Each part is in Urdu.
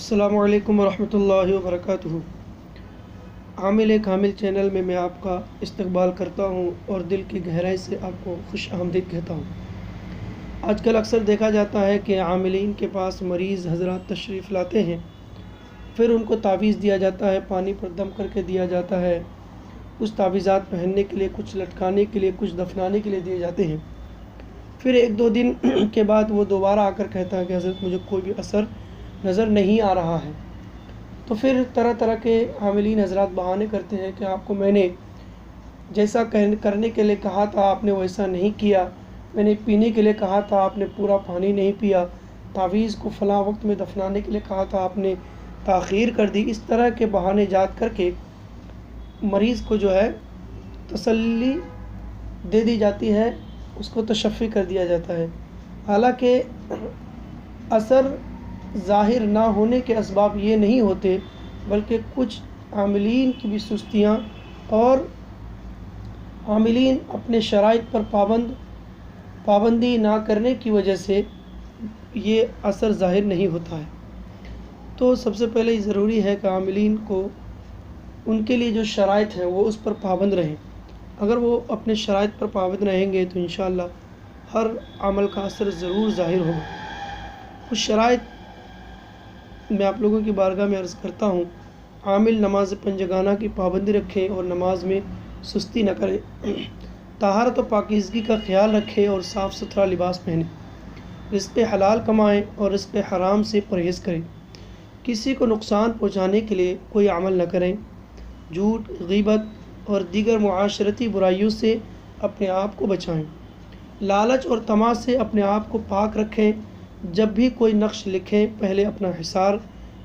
السلام علیکم ورحمۃ اللہ وبرکاتہ۔ عامل کامل چینل میں میں آپ کا استقبال کرتا ہوں اور دل کی گہرائی سے آپ کو خوش آمدید کہتا ہوں۔ آج کل اکثر دیکھا جاتا ہے کہ عاملین کے پاس مریض حضرات تشریف لاتے ہیں، پھر ان کو تعویذ دیا جاتا ہے، پانی پر دم کر کے دیا جاتا ہے، کچھ تعویذات پہننے کے لیے، کچھ لٹکانے کے لیے، کچھ دفنانے کے لیے دیے جاتے ہیں۔ پھر ایک دو دن کے بعد وہ دوبارہ آ کر کہتا ہے کہ حضرت مجھے کوئی بھی اثر نظر نہیں آ رہا ہے۔ تو پھر طرح طرح کے عاملین حضرات بہانے کرتے ہیں کہ آپ کو میں نے جیسا کرنے کے لیے کہا تھا آپ نے ویسا نہیں کیا، میں نے پینے کے لیے کہا تھا آپ نے پورا پانی نہیں پیا، تعویذ کو فلاں وقت میں دفنانے کے لیے کہا تھا آپ نے تاخیر کر دی۔ اس طرح کے بہانے جات کر کے مریض کو جو ہے تسلی دے دی جاتی ہے، اس کو تشفی کر دیا جاتا ہے۔ حالانکہ اثر ظاہر نہ ہونے کے اسباب یہ نہیں ہوتے، بلکہ کچھ عاملین کی بھی سستیاں اور عاملین اپنے شرائط پر پابندی نہ کرنے کی وجہ سے یہ اثر ظاہر نہیں ہوتا ہے۔ تو سب سے پہلے یہ ضروری ہے کہ عاملین کو ان کے لیے جو شرائط ہیں وہ اس پر پابند رہیں۔ اگر وہ اپنے شرائط پر پابند رہیں گے تو انشاءاللہ ہر عمل کا اثر ضرور ظاہر ہوگا۔ کچھ شرائط میں آپ لوگوں کی بارگاہ میں عرض کرتا ہوں۔ عامل نماز پنجگانہ کی پابندی رکھے اور نماز میں سستی نہ کرے، طہارت و پاکیزگی کا خیال رکھے اور صاف ستھرا لباس پہنے، رزق حلال کمائیں اور رزق حرام سے پرہیز کریں، کسی کو نقصان پہنچانے کے لیے کوئی عمل نہ کریں، جھوٹ، غیبت اور دیگر معاشرتی برائیوں سے اپنے آپ کو بچائیں، لالچ اور طمع سے اپنے آپ کو پاک رکھیں۔ جب بھی کوئی نقش لکھیں پہلے اپنا حصار،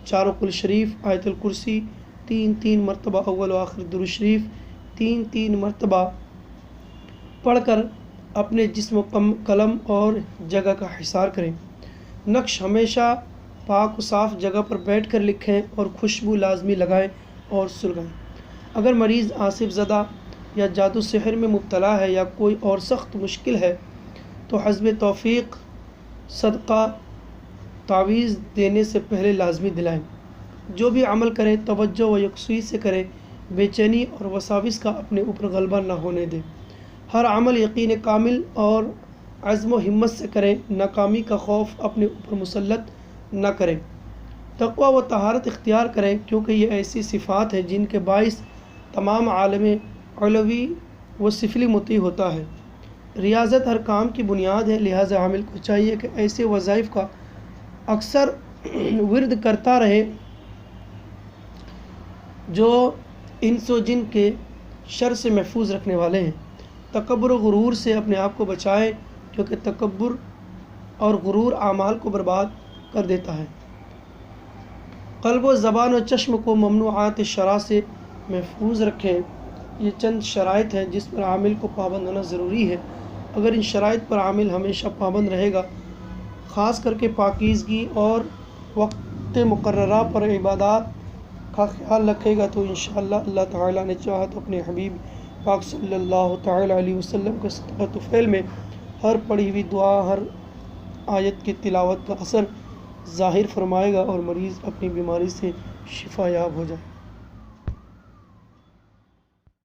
چاروں کل شریف، آیت الکرسی 3 مرتبہ، اول و آخر درود شریف 3 مرتبہ پڑھ کر اپنے جسم و قلم اور جگہ کا حصار کریں۔ نقش ہمیشہ پاک و صاف جگہ پر بیٹھ کر لکھیں اور خوشبو لازمی لگائیں اور سلگائیں۔ اگر مریض آصف زدہ یا جادو سحر میں مبتلا ہے یا کوئی اور سخت مشکل ہے تو حسب توفیق صدقہ تعویذ دینے سے پہلے لازمی دلائیں۔ جو بھی عمل کریں توجہ و یکسوئی سے کریں، بے چینی اور وساوس کا اپنے اوپر غلبہ نہ ہونے دیں۔ ہر عمل یقین کامل اور عزم و ہمت سے کریں، ناکامی کا خوف اپنے اوپر مسلط نہ کریں۔ تقویٰ و طہارت اختیار کریں، کیونکہ یہ ایسی صفات ہیں جن کے باعث تمام عالم علوی و سفلی مطیع ہوتا ہے۔ ریاضت ہر کام کی بنیاد ہے، لہٰذا عامل کو چاہیے کہ ایسے وظائف کا اکثر ورد کرتا رہے جو انس و جن کے شر سے محفوظ رکھنے والے ہیں۔ تکبر و غرور سے اپنے آپ کو بچائیں، کیونکہ تکبر اور غرور اعمال کو برباد کر دیتا ہے۔ قلب و زبان و چشم کو ممنوعات شرع سے محفوظ رکھیں۔ یہ چند شرائط ہیں جس پر عامل کو پابند ہونا ضروری ہے۔ اگر ان شرائط پر عامل ہمیشہ پابند رہے گا، خاص کر کے پاکیزگی اور وقت مقررہ پر عبادات کا خیال رکھے گا، تو انشاءاللہ اللہ تعالیٰ نے چاہا تو اپنے حبیب پاک صلی اللہ تعالیٰ علیہ وسلم کے صدقہ طفیل میں ہر پڑھی ہوئی دعا، ہر آیت کی تلاوت کا اثر ظاہر فرمائے گا اور مریض اپنی بیماری سے شفا یاب ہو جائے۔